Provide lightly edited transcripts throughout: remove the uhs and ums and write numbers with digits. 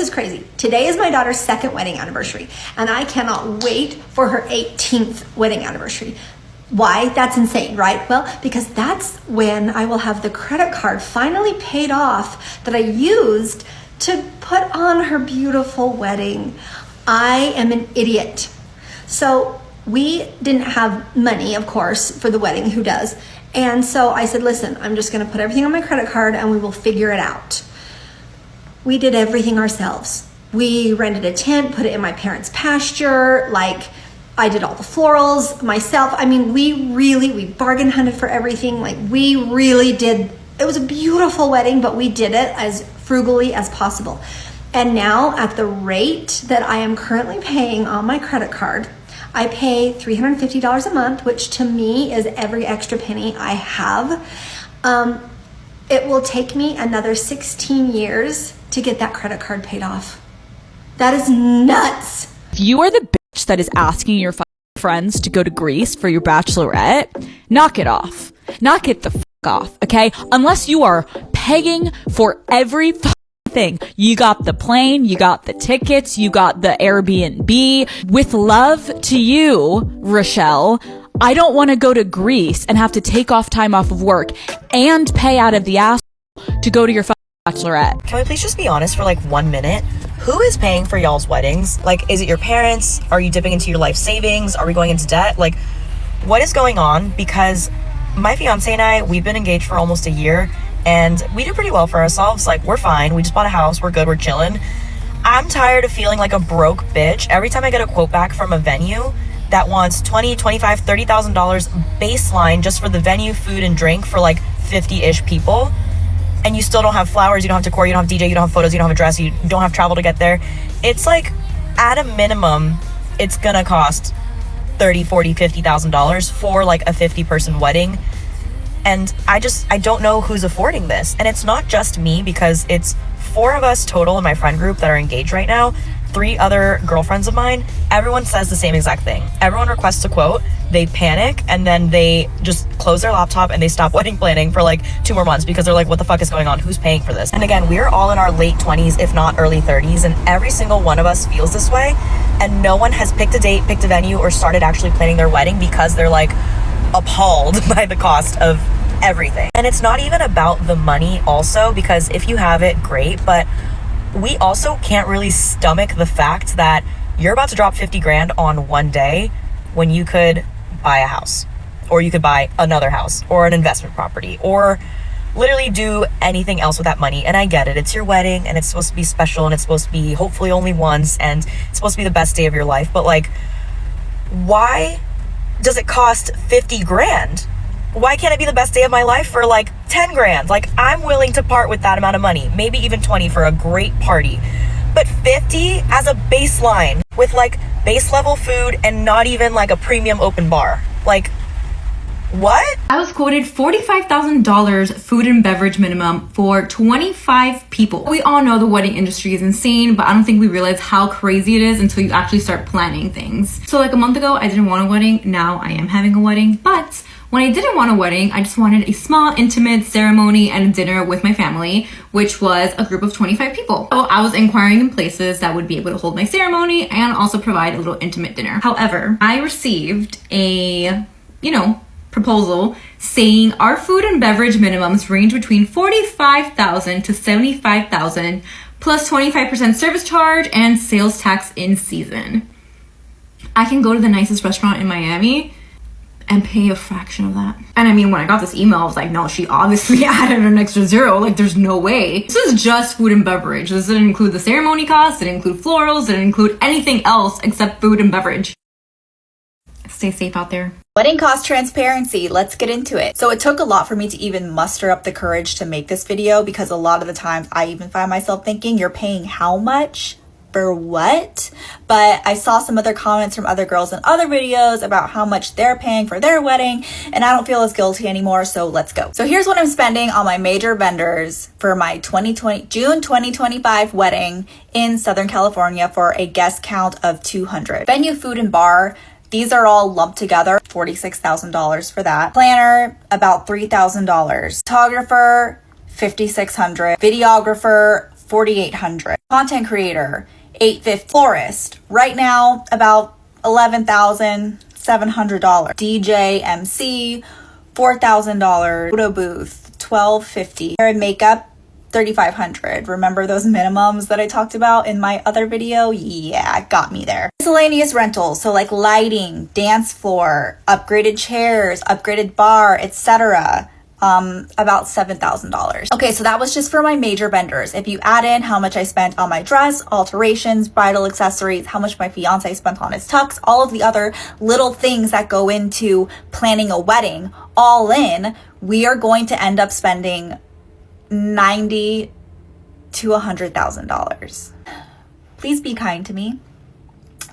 is crazy. Today is my daughter's second wedding anniversary, and I cannot wait for her 18th wedding anniversary. Why? That's insane, right? Well, because that's when I will have the credit card finally paid off that I used to put on her beautiful wedding. I am an idiot. So we didn't have money, of course, for the wedding. Who does? And so I said, listen, I'm just going to put everything on my credit card and we will figure it out. We did everything ourselves. We rented a tent, put it in my parents' pasture, like I did all the florals myself. I mean, we bargain hunted for everything. Like we really did. It was a beautiful wedding, but we did it as frugally as possible. And now at the rate that I am currently paying on my credit card, I pay $350 a month, which to me is every extra penny I have. It will take me another 16 years to get that credit card paid off. That is nuts. If you are the bitch that is asking your friends to go to Greece for your bachelorette, knock it off. Knock it the fuck off, okay? Unless you are paying for every thing. You got the plane, you got the tickets, you got the Airbnb. With love to you, Rochelle, I don't want to go to Greece and have to take off time off of work and pay out of the ass to go to your bachelorette. Can we please just be honest for like 1 minute? Who is paying for y'all's weddings? Like, is it your parents? Are you dipping into your life savings? Are we going into debt? Like, what is going on? Because my fiance and I, we've been engaged for almost a year and we do pretty well for ourselves. Like, we're fine. We just bought a house. We're good. We're chilling. I'm tired of feeling like a broke bitch. Every time I get a quote back from a venue that wants $20,000, $25,000, $30,000 baseline just for the venue, food, and drink for like 50-ish people, and you still don't have flowers, you don't have decor, you don't have DJ, you don't have photos, you don't have a dress, you don't have travel to get there. It's like, at a minimum, it's gonna cost $30,000, $40,000, $50,000 for like a 50-person wedding. And I don't know who's affording this. And it's not just me, because it's 4 of us total in my friend group that are engaged right now, 3 other girlfriends of mine. Everyone says the same exact thing. Everyone requests a quote, they panic, and then they just close their laptop and they stop wedding planning for like 2 more months because they're like, what the fuck is going on? Who's paying for this? And again, we're all in our late 20s, if not early 30s, and every single one of us feels this way. And no one has picked a date, picked a venue, or started actually planning their wedding because they're like appalled by the cost of everything. And it's not even about the money also, because if you have it, great, but we also can't really stomach the fact that you're about to drop 50 grand on one day when you could buy a house, or you could buy another house, or an investment property, or literally do anything else with that money. And I get it, it's your wedding and it's supposed to be special and it's supposed to be hopefully only once and it's supposed to be the best day of your life, but like, why does it cost 50 grand? Why can't it be the best day of my life for like 10 grand? Like, I'm willing to part with that amount of money, maybe even 20 for a great party, but 50 as a baseline with like base level food and not even like a premium open bar. Like, what? I was quoted $45,000 food and beverage minimum for 25 people. We all know the wedding industry is insane, but I don't think we realize how crazy it is until you actually start planning things. So like a month ago, I didn't want a wedding. Now I am having a wedding, but when I didn't want a wedding, I just wanted a small, intimate ceremony and a dinner with my family, which was a group of 25 people. So I was inquiring in places that would be able to hold my ceremony and also provide a little intimate dinner. However, I received a, proposal saying our food and beverage minimums range between $45,000 to $75,000 plus 25% service charge and sales tax in season. I can go to the nicest restaurant in Miami and pay a fraction of that. And I mean, when I got this email, I was like, no, she obviously added an extra zero. Like, there's no way. This is just food and beverage. This didn't include the ceremony costs, didn't include florals, didn't include anything else except food and beverage. Stay safe out there. Wedding cost transparency, let's get into it. So it took a lot for me to even muster up the courage to make this video, because a lot of the times I even find myself thinking, you're paying how much? For what? But I saw some other comments from other girls in other videos about how much they're paying for their wedding, and I don't feel as guilty anymore, so let's go. So here's what I'm spending on my major vendors for my June 2025 wedding in Southern California for a guest count of 200. Venue, food, and bar, these are all lumped together, $46,000 for that. Planner, about $3,000. Photographer, $5,600. Videographer, $4,800. Content creator, $850. Florist, right now about $11,700. DJ MC, $4,000. Photo booth, $1,250. Hair and makeup, $3,500. Remember those minimums that I talked about in my other video? Yeah, it got me there. Miscellaneous rentals, so like lighting, dance floor, upgraded chairs, upgraded bar, etc. About $7,000. Okay, so that was just for my major vendors. If you add in how much I spent on my dress, alterations, bridal accessories, how much my fiance spent on his tux, all of the other little things that go into planning a wedding, all in, we are going to end up spending $90,000 to $100,000. Please be kind to me.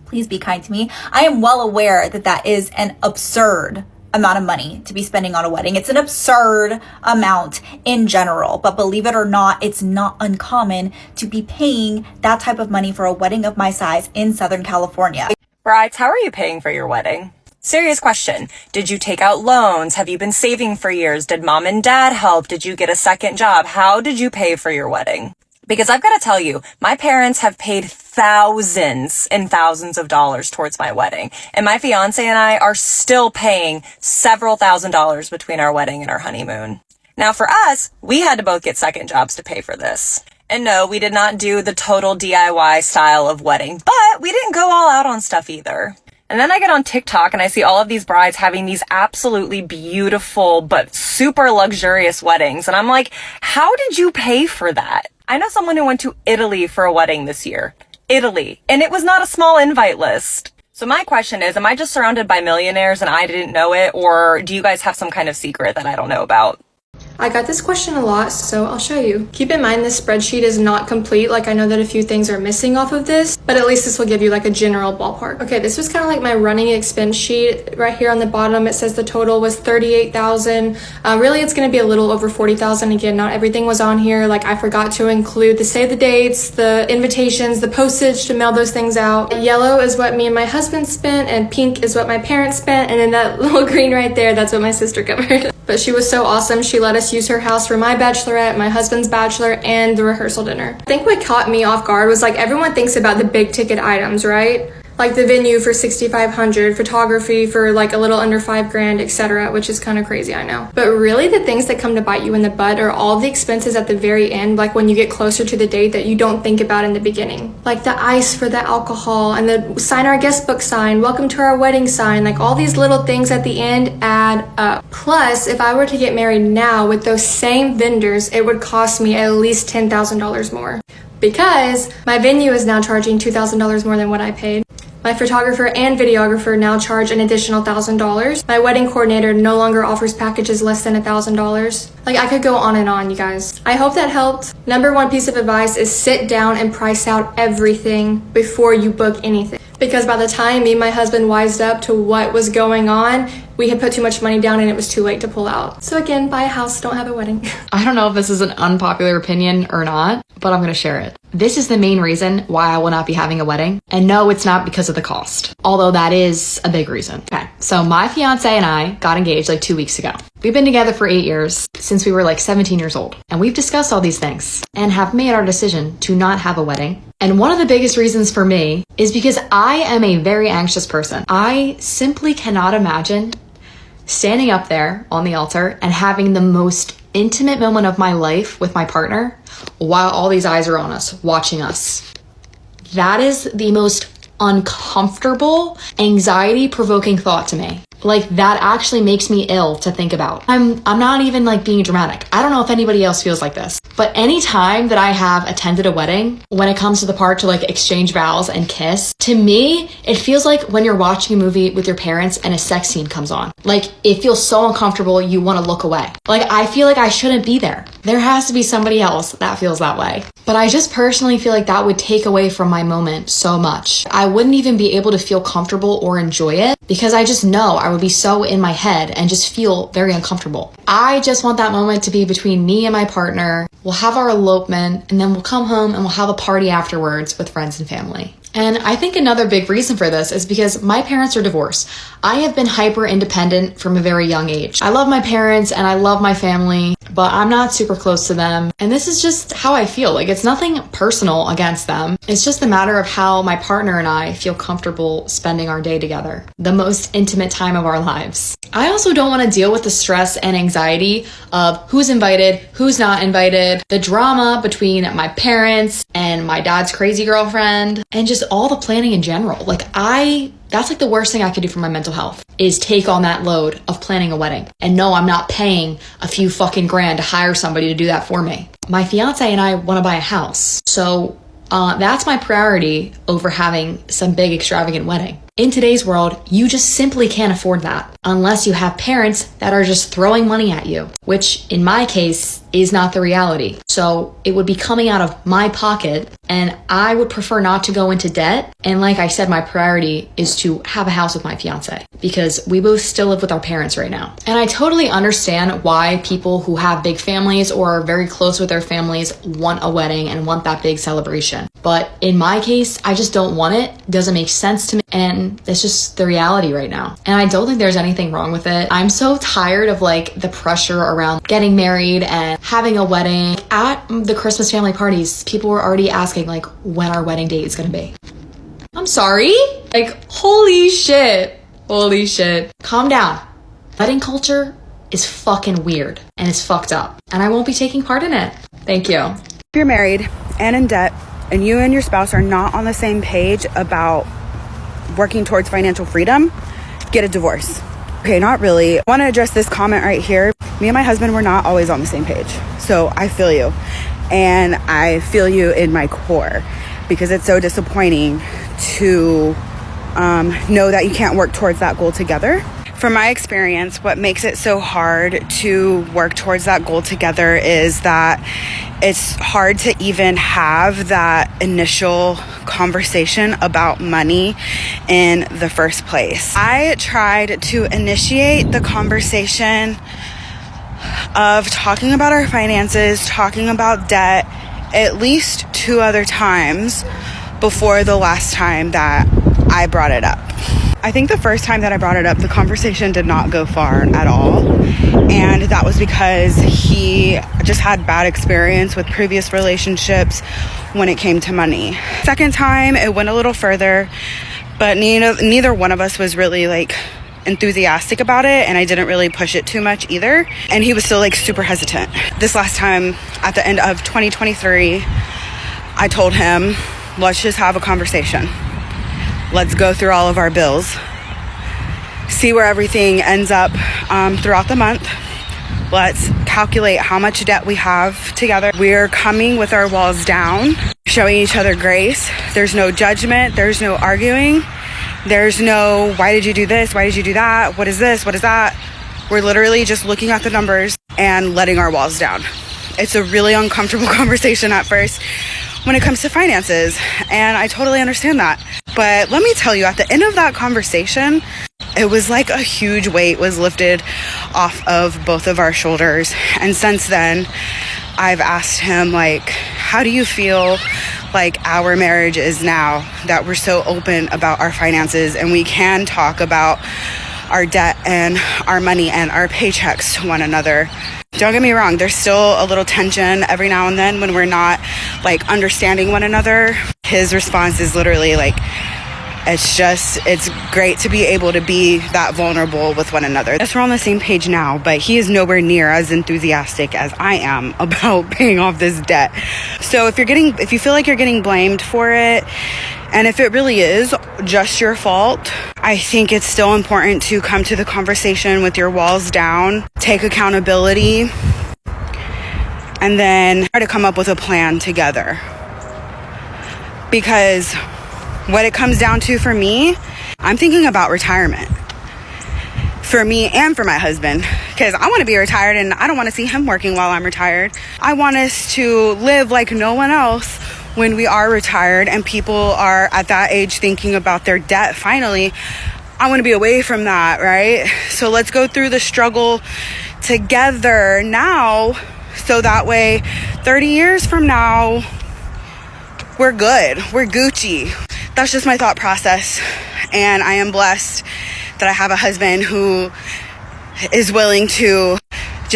Please be kind to me. I am well aware that that is an absurd amount of money to be spending on a wedding. It's an absurd amount in general, but believe it or not, it's not uncommon to be paying that type of money for a wedding of my size in Southern California. Brides, how are you paying for your wedding? Serious question. Did you take out loans? Have you been saving for years? Did mom and dad help? Did you get a second job? How did you pay for your wedding? Because I've got to tell you, my parents have paid thousands and thousands of dollars towards my wedding. And my fiance and I are still paying several $1,000s between our wedding and our honeymoon. Now for us, we had to both get second jobs to pay for this. And no, we did not do the total DIY style of wedding, but we didn't go all out on stuff either. And then I get on TikTok and I see all of these brides having these absolutely beautiful but super luxurious weddings. And I'm like, how did you pay for that? I know someone who went to Italy for a wedding this year. Italy. And it was not a small invite list. So my question is, am I just surrounded by millionaires and I didn't know it? Or do you guys have some kind of secret that I don't know about? I got this question a lot, so I'll show you. Keep in mind this spreadsheet is not complete. Like I know that a few things are missing off of this, but at least this will give you like a general ballpark. Okay, this was kind of like my running expense sheet. Right here on the bottom, it says the total was $38,000. Really, it's gonna be a little over $40,000. Again, not everything was on here. Like I forgot to include the save the dates, the invitations, the postage to mail those things out. Yellow is what me and my husband spent, and pink is what my parents spent, and then that little green right there, that's what my sister covered. But she was so awesome. She let us use her house for my bachelorette, my husband's bachelor, and the rehearsal dinner. I think what caught me off guard was like everyone thinks about the big ticket items, right? Like the venue for $6,500, photography for like a little under $5,000, etc., which is kind of crazy, I know. But really the things that come to bite you in the butt are all the expenses at the very end, like when you get closer to the date that you don't think about in the beginning. Like the ice for the alcohol and the sign our guest book sign, welcome to our wedding sign, like all these little things at the end add up. Plus, if I were to get married now with those same vendors, it would cost me at least $10,000 more. Because my venue is now charging $2,000 more than what I paid. My photographer and videographer now charge an additional $1,000. My wedding coordinator no longer offers packages less than $1,000. Like I could go on and on, you guys. I hope that helped. Number one piece of advice is sit down and price out everything before you book anything. Because by the time me and my husband wised up to what was going on, we had put too much money down and it was too late to pull out. So again, buy a house, don't have a wedding. I don't know if this is an unpopular opinion or not, but I'm gonna share it. This is the main reason why I will not be having a wedding. And no, it's not because of the cost, although that is a big reason. Okay, so my fiance and I got engaged like 2 weeks ago. We've been together for 8 years, since we were like 17 years old. And we've discussed all these things and have made our decision to not have a wedding. And one of the biggest reasons for me is because I am a very anxious person. I simply cannot imagine standing up there on the altar and having the most intimate moment of my life with my partner while all these eyes are on us, watching us. That is the most uncomfortable, anxiety-provoking thought to me. Like that actually makes me ill to think about. I'm not even like being dramatic. I don't know if anybody else feels like this, but any time that I have attended a wedding, when it comes to the part to like exchange vows and kiss, to me, it feels like when you're watching a movie with your parents and a sex scene comes on. Like it feels so uncomfortable, you want to look away. Like I feel like I shouldn't be there. There has to be somebody else that feels that way. But I just personally feel like that would take away from my moment so much. I wouldn't even be able to feel comfortable or enjoy it because I just know I would be so in my head and just feel very uncomfortable. I just want that moment to be between me and my partner. We'll have our elopement and then we'll come home and we'll have a party afterwards with friends and family. And I think another big reason for this is because my parents are divorced. I have been hyper independent from a very young age. I love my parents and I love my family, but I'm not super close to them. And this is just how I feel. Like, it's nothing personal against them. It's just a matter of how my partner and I feel comfortable spending our day together, the most intimate time of our lives. I also don't want to deal with the stress and anxiety of who's invited, who's not invited, the drama between my parents and my dad's crazy girlfriend, and just all the planning in general. That's like the worst thing I could do for my mental health, is take on that load of planning a wedding. And no, I'm not paying a few fucking grand to hire somebody to do that for me. My fiance and I want to buy a house. So that's my priority over having some big extravagant wedding. In today's world, you just simply can't afford that unless you have parents that are just throwing money at you, which in my case is not the reality. So it would be coming out of my pocket, and I would prefer not to go into debt. And like I said, my priority is to have a house with my fiance because we both still live with our parents right now. And I totally understand why people who have big families or are very close with their families want a wedding and want that big celebration. But in my case, I just don't want it. It doesn't make sense to me. And it's just the reality right now. And I don't think there's anything wrong with it. I'm so tired of like the pressure around getting married and having a wedding. At the Christmas family parties, people were already asking like when our wedding date is gonna be. I'm sorry? Like, holy shit. Holy shit. Calm down. Wedding culture is fucking weird and it's fucked up. And I won't be taking part in it. Thank you. If you're married and in debt and you and your spouse are not on the same page about working towards financial freedom, get a divorce. Okay, not really. I want to address this comment right here. Me and my husband were not always on the same page. So I feel you. And I feel you in my core because it's so disappointing to know that you can't work towards that goal together. From my experience, what makes it so hard to work towards that goal together is that it's hard to even have that initial conversation about money in the first place. I tried to initiate the conversation of talking about our finances, talking about debt, at least 2 other times before the last time that I brought it up. I think the first time that I brought it up, the conversation did not go far at all. And that was because he just had bad experience with previous relationships when it came to money. Second time, it went a little further, but neither one of us was really like enthusiastic about it, and I didn't really push it too much either. And he was still like super hesitant. This last time, at the end of 2023, I told him, let's just have a conversation. Let's go through all of our bills, see where everything ends up throughout the month. Let's calculate how much debt we have together. We're coming with our walls down, showing each other grace. There's no judgment. There's no arguing. There's no, why did you do this? Why did you do that? What is this? What is that? We're literally just looking at the numbers and letting our walls down. It's a really uncomfortable conversation at first when it comes to finances, and I totally understand that. But let me tell you, at the end of that conversation, it was like a huge weight was lifted off of both of our shoulders. And since then, I've asked him, like, how do you feel like our marriage is now that we're so open about our finances and we can talk about our debt and our money and our paychecks to one another? Don't get me wrong, there's still a little tension every now and then when we're not like understanding one another. His response is literally like, it's great to be able to be that vulnerable with one another. Yes, we're on the same page now, but he is nowhere near as enthusiastic as I am about paying off this debt. So if you feel like you're getting blamed for it, and if it really is just your fault, I think it's still important to come to the conversation with your walls down, take accountability, and then try to come up with a plan together. Because what it comes down to for me, I'm thinking about retirement. For me and for my husband, because I want to be retired and I don't want to see him working while I'm retired. I want us to live like no one else when we are retired and people are at that age thinking about their debt. Finally, I want to be away from that, right? So let's go through the struggle together now, so that way 30 years from now, we're good, we're Gucci. That's just my thought process. And I am blessed that I have a husband who is willing to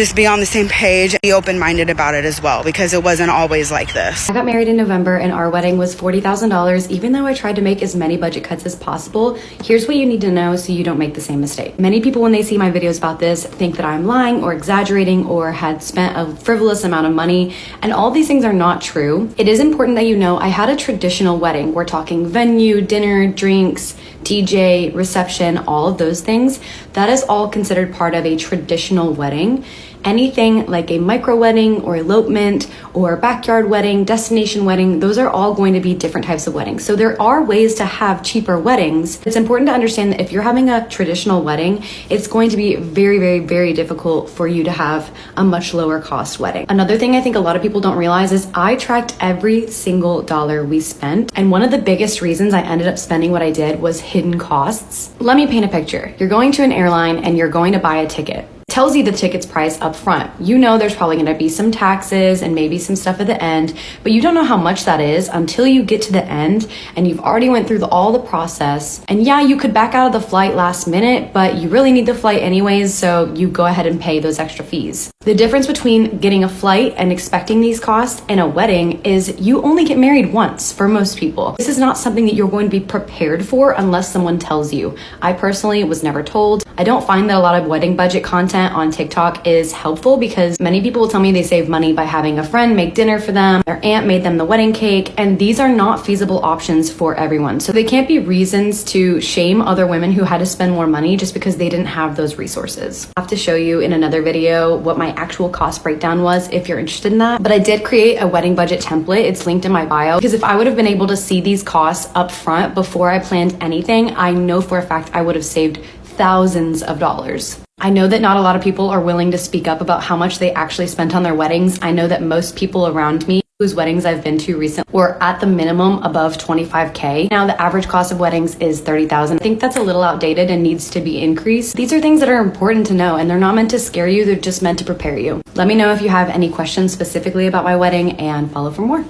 just be on the same page, be open-minded about it as well, because it wasn't always like this. I got married in November and our wedding was $40,000. Even though I tried to make as many budget cuts as possible, here's what you need to know so you don't make the same mistake. Many people, when they see my videos about this, think that I'm lying or exaggerating or had spent a frivolous amount of money, and all these things are not true. It is important that you know I had a traditional wedding. We're talking venue, dinner, drinks, DJ, reception, all of those things. That is all considered part of a traditional wedding. Anything like a micro wedding or elopement or backyard wedding, destination wedding, those are all going to be different types of weddings. So there are ways to have cheaper weddings. It's important to understand that if you're having a traditional wedding, it's going to be very, very, very difficult for you to have a much lower cost wedding. Another thing I think a lot of people don't realize is I tracked every single dollar we spent. And one of the biggest reasons I ended up spending what I did was hidden costs. Let me paint a picture. You're going to an airline and you're going to buy a ticket. Tells you the ticket's price up front. You know there's probably going to be some taxes and maybe some stuff at the end, but you don't know how much that is until you get to the end and you've already went through all the process. And yeah, you could back out of the flight last minute, but you really need the flight anyways, so you go ahead and pay those extra fees. The difference between getting a flight and expecting these costs and a wedding is you only get married once for most people. This is not something that you're going to be prepared for unless someone tells you. I personally was never told. I don't find that a lot of wedding budget content on TikTok is helpful because many people will tell me they save money by having a friend make dinner for them, their aunt made them the wedding cake, and these are not feasible options for everyone. So they can't be reasons to shame other women who had to spend more money just because they didn't have those resources. I have to show you in another video what my actual cost breakdown was if you're interested in that, but I did create a wedding budget template. It's linked in my bio because if I would have been able to see these costs up front before I planned anything, I know for a fact I would have saved thousands of dollars. I know that not a lot of people are willing to speak up about how much they actually spent on their weddings. I know that most people around me whose weddings I've been to recently were at the minimum above 25K. Now the average cost of weddings is $30,000. I think that's a little outdated and needs to be increased. These are things that are important to know and they're not meant to scare you, they're just meant to prepare you. Let me know if you have any questions specifically about my wedding and follow for more.